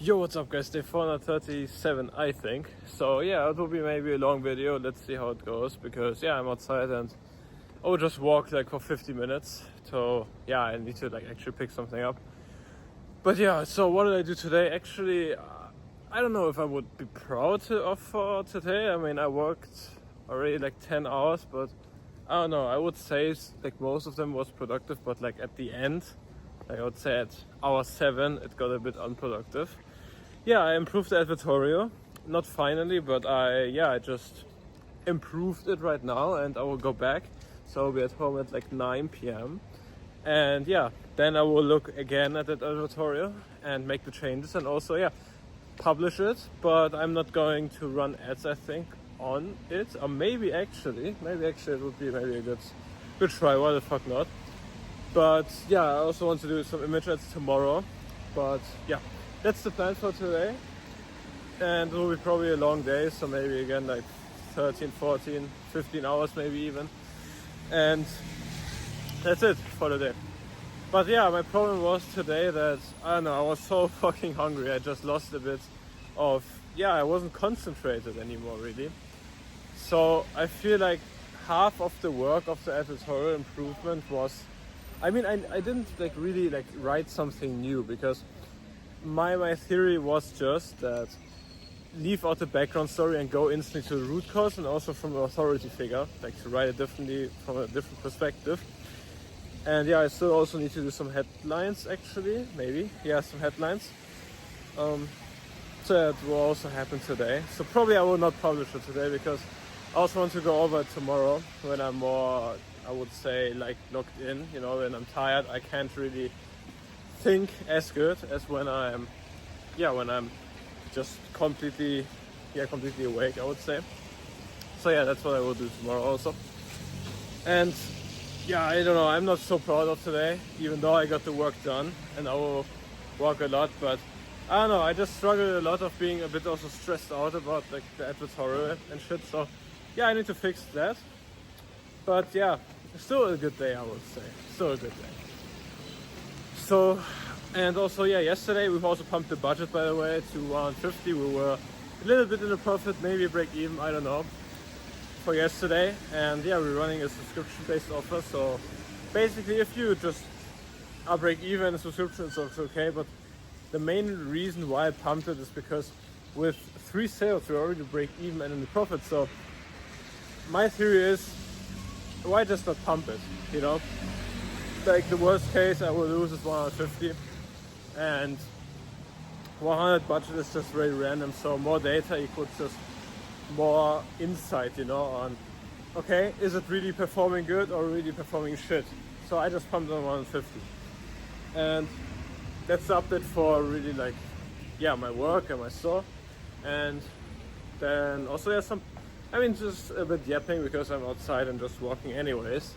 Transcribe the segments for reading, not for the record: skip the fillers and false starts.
Yo, what's up guys, day 437 I think. So yeah, it will be maybe a long video, let's see how it goes, because yeah, I'm outside and I will just walk like for 50 minutes. So yeah, I need to like actually pick something up. But yeah, so what did I do today? Actually, I don't know if I would be proud of for today. I mean, I worked already like 10 hours, but I don't know, I would say like most of them was productive, but like at the end, like I would say at hour 7, it got a bit unproductive. Yeah, I improved the advertorial. Not finally, but I just improved it right now and I will go back. So I'll be at home at like 9 p.m. And yeah, then I will look again at that advertorial and make the changes and also, yeah, publish it. But I'm not going to run ads, I think, on it. Or maybe actually it would be maybe a good try. Why the fuck not? But yeah, I also want to do some image ads tomorrow. But yeah, that's the plan for today. And it will be probably a long day, so maybe again like 13, 14, 15 hours maybe even. And that's it for the day. But yeah, my problem was today that, I don't know, I was so fucking hungry. I just lost a bit of, I wasn't concentrated anymore really. So I feel like half of the work of the editorial improvement was, I didn't like really like write something new, because my theory was just that leave out the background story and go instantly to the root cause, and also from an authority figure, like to write it differently from a different perspective. And yeah, I still also need to do some headlines actually, some headlines. So that will also happen today. So probably I will not publish it today, because I also want to go over it tomorrow when I'm more, I would say, like locked in, when I'm tired. I can't really think as good as when I'm just completely awake, I would say. So yeah, that's what I will do tomorrow also. And yeah, I don't know, I'm not so proud of today, even though I got the work done and I will work a lot, but I don't know, I just struggled a lot of being a bit also stressed out about like the advertorial and shit. So yeah, I need to fix that. But yeah, still a good day, I would say. Still a good day. So, and also, yesterday we've also pumped the budget, by the way, to 150. We were a little bit in a profit, maybe break even, I don't know, for yesterday. And yeah, we're running a subscription-based offer. So basically, if you just are break even, a subscription is also okay. But the main reason why I pumped it is because with 3 sales, we're already break even and in the profit. So my theory is, why just not pump it, Like the worst case I will lose is 150, and 100 budget is just very random. So more data equals just more insight, on, okay, is it really performing good or really performing shit? So I just pumped on 150, and that's the update for really like, my work and my store. And then also just a bit yapping because I'm outside and just walking anyways,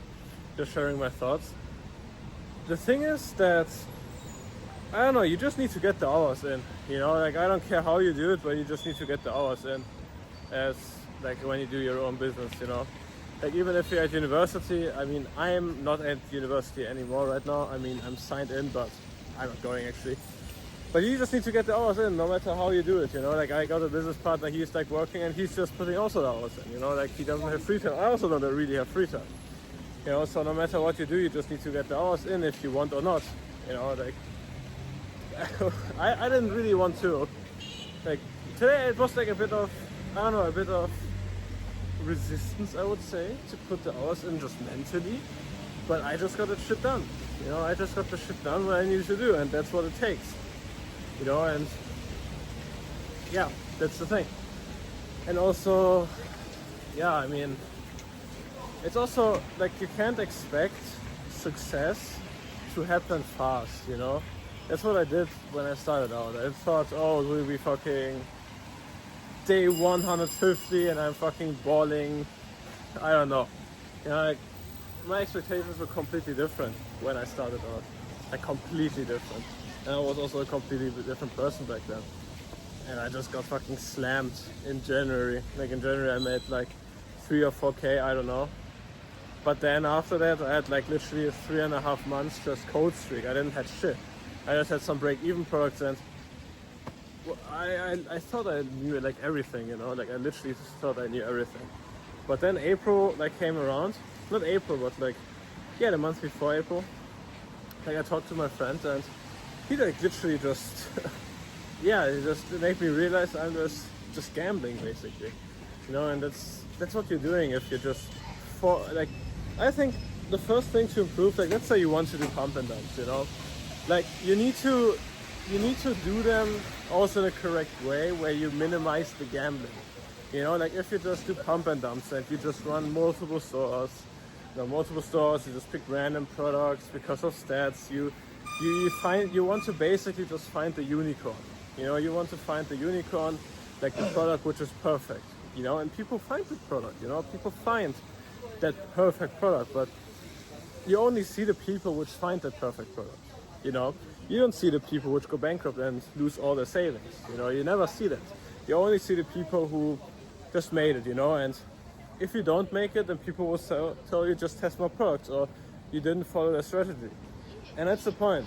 just sharing my thoughts. The thing is that, I don't know, you just need to get the hours in, like I don't care how you do it, but you just need to get the hours in, as like when you do your own business, like even if you're at university. I am not at university anymore right now. I'm signed in, but I'm not going actually. But you just need to get the hours in, no matter how you do it, like I got a business partner, he's like working and he's just putting also the hours in, like he doesn't have free time. I also don't really have free time. So no matter what you do, you just need to get the hours in if you want or not. Like I didn't really want to. Like today it was like a bit of resistance, I would say, to put the hours in just mentally. But I just got the shit done. I just got the shit done what I needed to do, and that's what it takes. And yeah, that's the thing. And also, it's also like you can't expect success to happen fast, That's what I did when I started out. I thought, it will be fucking day 150 and I'm fucking balling. I don't know. Like my expectations were completely different when I started out. Like completely different. And I was also a completely different person back then. And I just got fucking slammed in January. Like in January I made like 3 or 4K, I don't know. But then after that, I had like literally 3.5 months just cold streak. I didn't have shit. I just had some break-even products, and I thought I knew like everything, you know, like I literally just thought I knew everything. But then April like came around, not April, but like, yeah, the month before April, like I talked to my friend and he like literally just, yeah, it just made me realize I'm just gambling basically, you know, and that's what you're doing if you're just like, I think the first thing to improve, like let's say you want to do pump and dumps, you know, like you need to do them also in a correct way where you minimize the gambling. You know, like if you just do pump and dumps and you just run multiple stores, you just pick random products because of stats, you want to basically just find the unicorn. You know, you want to find the unicorn, like the product which is perfect, you know, and people find the product, you know, people find that perfect product, but you only see the people which find that perfect product, you know. You don't see the people which go bankrupt and lose all their savings, you know, you never see that. You only see the people who just made it, you know, and if you don't make it, then people will tell you just test more products or you didn't follow their strategy. And that's the point,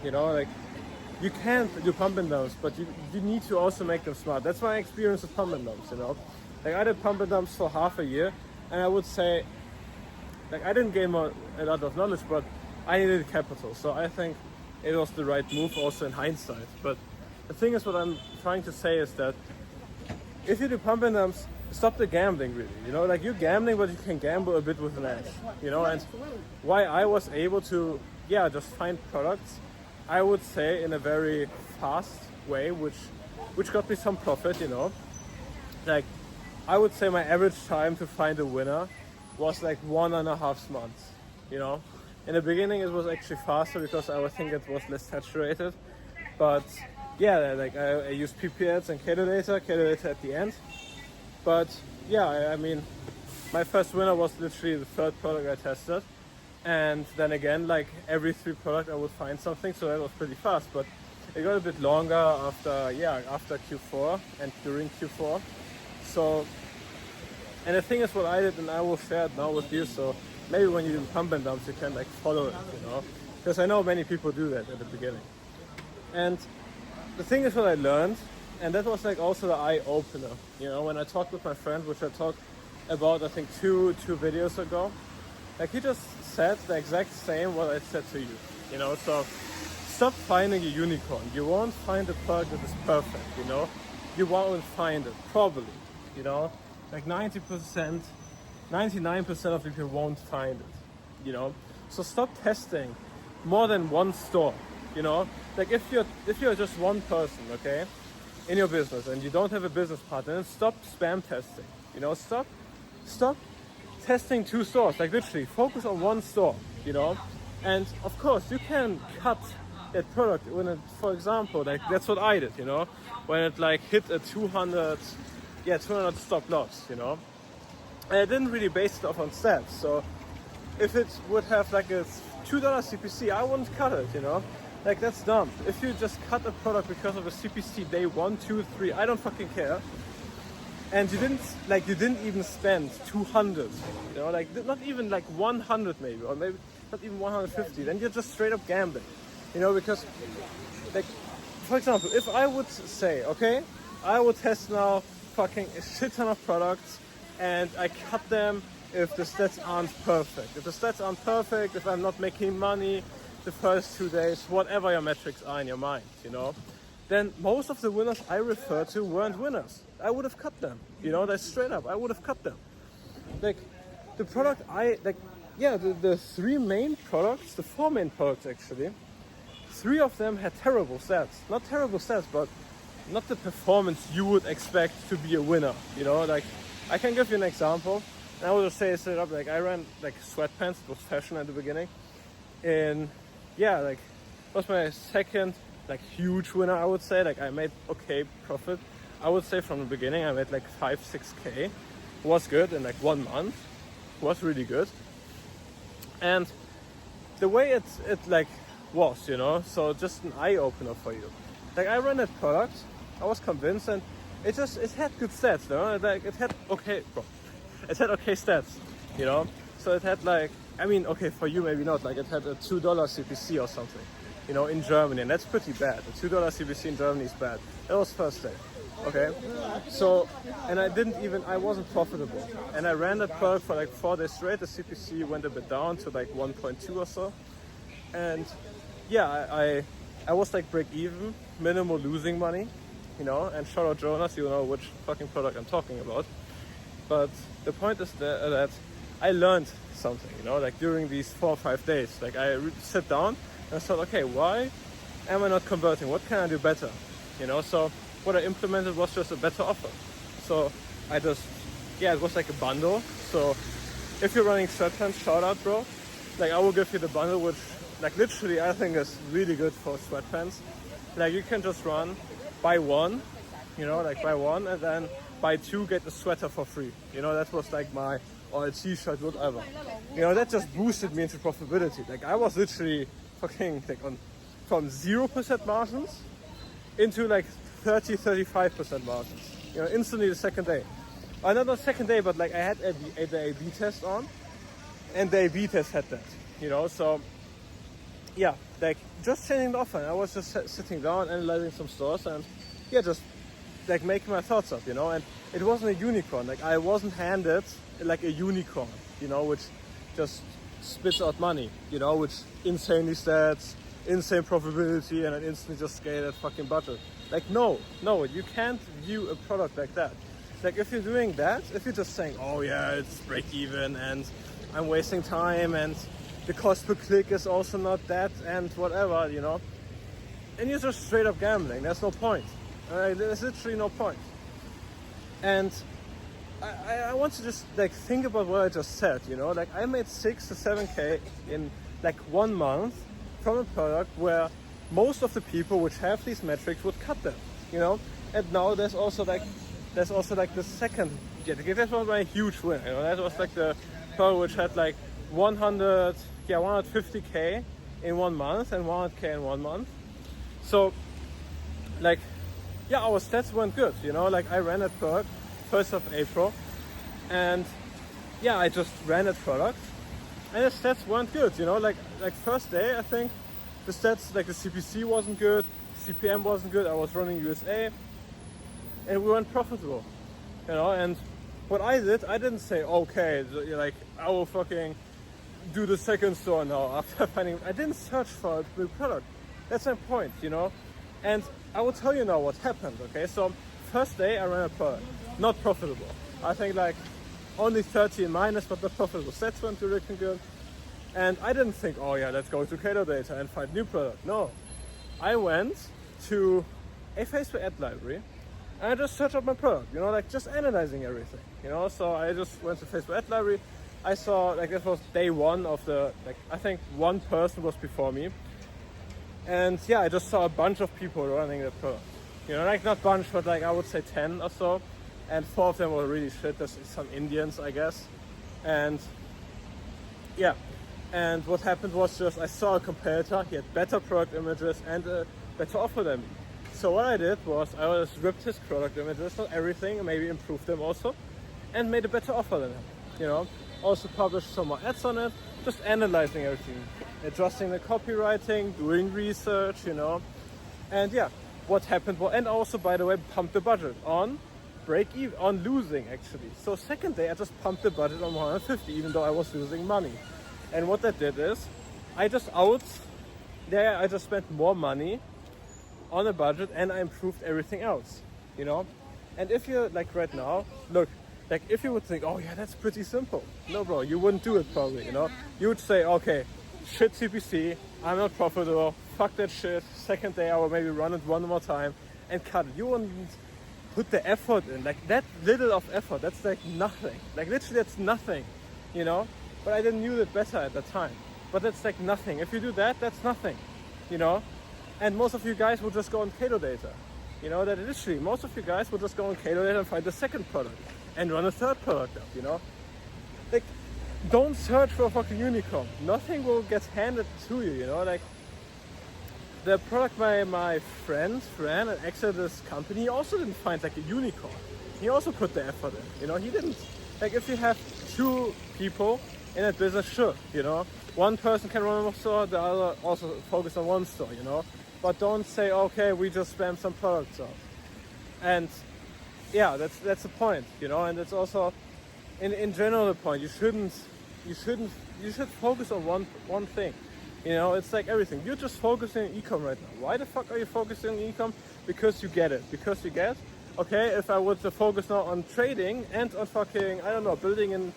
you know, like you can't do pump and dumps, but you need to also make them smart. That's my experience with pump and dumps, you know. Like I did pump and dumps for half a year and I would say, like I didn't gain a lot of knowledge, but I needed capital. So I think it was the right move also in hindsight. But the thing is, what I'm trying to say is that if you do pump and dumps, stop the gambling really, you know, like you're gambling, but you can gamble a bit with an edge, you know. And why I was able to, yeah, just find products, I would say in a very fast way, which got me some profit, you know. Like I would say my average time to find a winner was like 1.5 months, you know. In the beginning it was actually faster because I would think it was less saturated, but yeah, like I used PP ads and calculator at the end. But yeah, I mean, my first winner was literally the third product I tested. And then again, like every 3 products I would find something, so that was pretty fast. But it got a bit longer after Q4 and during Q4. So, and the thing is what I did, and I will share it now with you, so maybe when you do pump and dumps, you can like follow it, you know? Because I know many people do that at the beginning. And the thing is what I learned, and that was like also the eye-opener, you know, when I talked with my friend, which I talked about I think two videos ago, like he just said the exact same what I said to you, you know. So stop finding a unicorn. You won't find a product that is perfect, you know. You won't find it, probably, you know. Like 90%, 99% of people won't find it, you know. So stop testing more than one store, you know. Like if you're just one person, okay, in your business and you don't have a business partner, then stop spam testing, you know. Stop testing 2 stores, like literally focus on one store, you know. And of course you can cut that product when it, for example, like that's what I did, you know, when it like hit a 200 stop loss, you know. And I didn't really base it off on stats, so if it would have like a $2 CPC, I wouldn't cut it, you know. Like that's dumb. If you just cut a product because of a CPC day 1, 2, 3, I don't fucking care. And you didn't even spend 200, you know, like not even like 100 maybe, or maybe not even 150. Then you're just straight up gambling, you know, because like, for example, if I would say, okay, I would test now fucking a shit ton of products and I cut them if the stats aren't perfect. If the stats aren't perfect, if I'm not making money the first 2 days, whatever your metrics are in your mind, you know, then most of the winners I refer to weren't winners. I would have cut them, you know, that's straight up, I would have cut them. Like, the product the 3 main products, the 4 main products actually, 3 of them had terrible stats. Not terrible stats, but not the performance you would expect to be a winner, you know. Like, I can give you an example, and I will just say it straight up, like, I ran, like, sweatpants, it was fashion at the beginning, and, yeah, like, it was my second, like, huge winner, I would say. Like, I made okay profit. I would say from the beginning, I made, like, 5-6K. It was good in, like, 1 month. It was really good. And the way it like, was, you know, so just an eye-opener for you. Like, I ran that product, I was convinced, and it had good stats, you know? Like, it had okay stats, you know? So it had, like, I mean, okay, for you maybe not, like, it had a $2 CPC or something. you know, in Germany, and that's pretty bad. The $2 CPC in Germany is bad. That was first day. Okay, so, and I wasn't profitable, and I ran that product for like 4 days straight. The CPC went a bit down to like 1.2 or so, and yeah, I was like break even, minimal losing money, you know. And shout out Jonas, you know which fucking product I'm talking about. But the point is that I learned something, you know, like during these 4 or 5 days. Like I sat down and I thought, okay, why am I not converting? What can I do better? You know, so what I implemented was just a better offer. So I just, it was like a bundle. So if you're running sweatpants, shout out, bro. Like I will give you the bundle, which like literally I think is really good for sweatpants. Like you can just run, buy one, you know, like buy one and then buy 2, get a sweater for free. You know, that was like or a t-shirt, whatever. You know, that just boosted me into profitability. Like I was literally fucking like from 0% margins into like 30-35% margins, you know, instantly the second day. Not the second day, but like I had the A/B test on, and the A/B test had that, you know. So yeah, like just changing the offer. I was just sitting down, analyzing some stores, and just like making my thoughts up, you know. And it wasn't a unicorn. Like I wasn't handed like a unicorn, you know, which just spits out money, you know, which insanely stats, insane profitability, and then instantly just scale that fucking budget. Like no, you can't view a product like that. Like if you're doing that, if you're just saying, oh yeah, it's break even and I'm wasting time and the cost per click is also not that and whatever, you know, and you're just straight up gambling. There's no point. There's literally no point. And I want to just like think about what I just said, you know, like I made 6 to 7K in like 1 month from a product where most of the people which have these metrics would cut them, you know. And now there's also like the second, that was my huge win, you know. That was like the product which had like 150K in 1 month and 100K in 1 month. So like, our stats went good, you know. Like I ran that product 1st of April, and I just ran that product, and the stats weren't good, you know. Like first day, I think the stats, like the CPC wasn't good, CPM wasn't good. I was running USA, and we weren't profitable, you know. And what I didn't say, okay, like I will fucking do the second store now after finding. I didn't search for a new product. That's my point, you know. And I will tell you now what happened. Okay, so first day I ran a product, not profitable. I think like only 30 in minus, but not profitable. Stats weren't really good. And I didn't think, oh yeah, let's go to Kato Data and find new product. No, I went to a Facebook ad library and I just searched up my product, you know, like just analyzing everything, you know. So I just went to Facebook ad library. I saw like that was day 1 of the, like I think one person was before me. And I just saw a bunch of people running the product, you know, like not bunch, but like I would say 10 or so. And 4 of them were really shit. There's some Indians, I guess. And and what happened was just I saw a competitor. He had better product images and a better offer than me. So what I did was I just ripped his product images, not everything, maybe improved them also, and made a better offer than him. You know, also published some more ads on it, just analyzing everything, adjusting the copywriting, doing research, you know. And what happened was, and also by the way, pumped the budget on break even, on losing actually. So second day I just pumped the budget on 150, even though I was losing money. And what that did is, I just spent more money on a budget and I improved everything else, you know. And if you're like right now, look, like if you would think, oh yeah, that's pretty simple. No, bro, you wouldn't do it probably, you know. You would say, okay, shit CPC, I'm not profitable, fuck that shit. Second day I will maybe run it 1 more time and cut it. You wouldn't put the effort in, like that little of effort, that's like nothing. Like literally that's nothing, you know. But I didn't knew it better at the time. But that's like nothing. If you do that, that's nothing, you know. And most of you guys will just go on Kato Data, you know. That literally most of you guys will just go on Kato Data and find the second product and run a third product up, you know. Like, don't search for a fucking unicorn. Nothing will get handed to you, you know. Like the product my friend ran at Exodus company, he also didn't find like a unicorn. He also put the effort in, you know. He didn't, like if you have 2 people in that business, sure, you know, one person can run a store, the other also focus on one store, you know. But don't say, okay, we just spam some products out. And yeah, that's the point, you know. And it's also in general the point. You should focus on one thing. You know, it's like everything. You're just focusing on e-com right now. Why the fuck are you focusing on e-com? Because you get it. Because you get, okay, if I would focus now on trading and on fucking, I don't know, building an,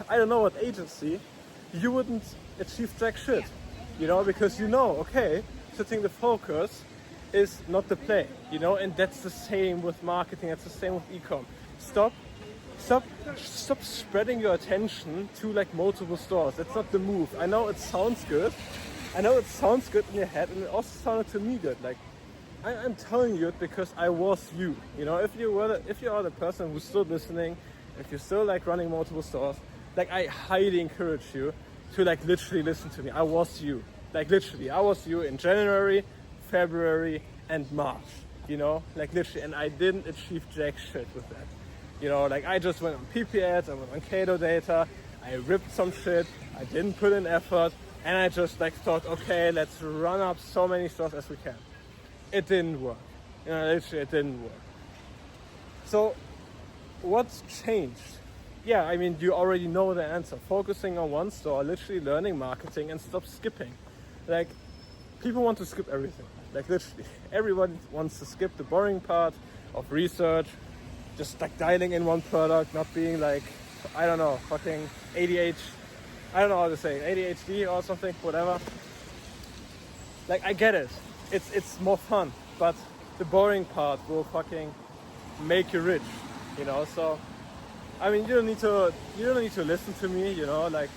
I don't know what agency, you wouldn't achieve jack shit. You know, because you know, okay, setting the focus is not the play. You know, and that's the same with marketing. That's the same with e-com. Stop spreading your attention to like multiple stores. That's not the move. I know it sounds good. I know it sounds good in your head, and it also sounded to me good. Like I'm telling you it because I was you. You know, if you are the person who's still listening, if you're still like running multiple stores, like I highly encourage you to like literally listen to me. I was you. Like literally, I was you in January, February, and March. You know, like literally, and I didn't achieve jack shit with that. You know, like I just went on PP ads, I went on Cato data, I ripped some shit, I didn't put in effort, and I just like thought, okay, let's run up so many stores as we can. It didn't work. You know, literally it didn't work. So what's changed? Yeah, I mean, you already know the answer. Focusing on one store, literally learning marketing, and stop skipping. Like, people want to skip everything. Like literally, everyone wants to skip the boring part of research, just like dialing in one product, not being like, I don't know, fucking I don't know how to say, ADHD or something, whatever. Like I get it, it's more fun, but the boring part will fucking make you rich, you know. So I mean, you don't need to listen to me, you know. Like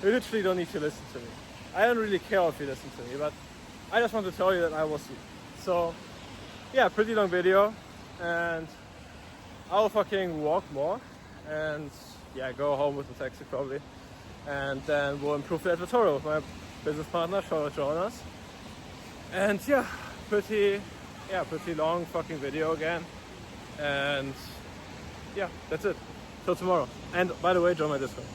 you literally don't need to listen to me. I don't really care if you listen to me, but I just want to tell you that I was you. So yeah, pretty long video, and I'll fucking walk more and yeah, go home with the taxi probably, and then we'll improve the editorial with my business partner Jonas. And yeah, pretty long fucking video again, and yeah, that's it. Till tomorrow. And by the way, join my Discord.